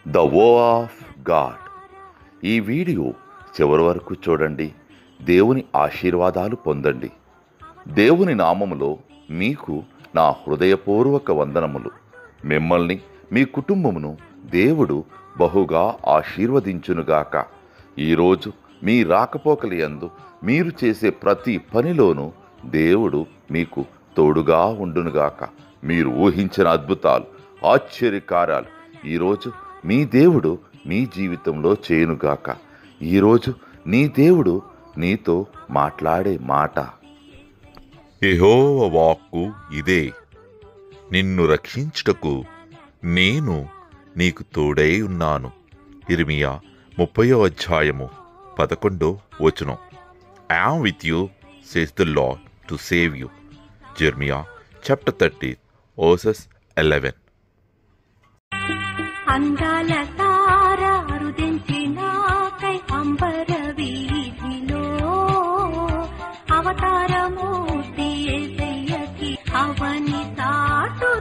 The వో of God. ఈ video చివరి వరకు చూడండి. దేవుని ఆశీర్వాదాలు పొందండి. దేవుని నామములో మీకు నా హృదయపూర్వక వందనములు. మిమ్మల్ని మీ కుటుంబమును దేవుడు బహుగా ఆశీర్వదించునుగాక. ఈరోజు మీ రాకపోకల యందు మీరు చేసే ప్రతి పనిలోనూ దేవుడు మీకు తోడుగా ఉండునుగాక. మీరు ఊహించిన అద్భుతాలు, ఆశ్చర్యకార్యాలు ఈరోజు మీ దేవుడు మీ జీవితంలో చేయునుగాక. ఈరోజు నీ దేవుడు నీతో మాట్లాడే మాట, యెహోవా వాక్కు ఇదే, నిన్ను రక్షించుటకు నేను నీకు తోడై ఉన్నాను. ఇర్మియా 30:11. I am with you, says the Lord, to save you. Jeremiah chapter 30:11. అందాల తార అరుదించినాకై అంబర వీధిలో అవతారమూర్తి యేసయ్యకి అవని తాటు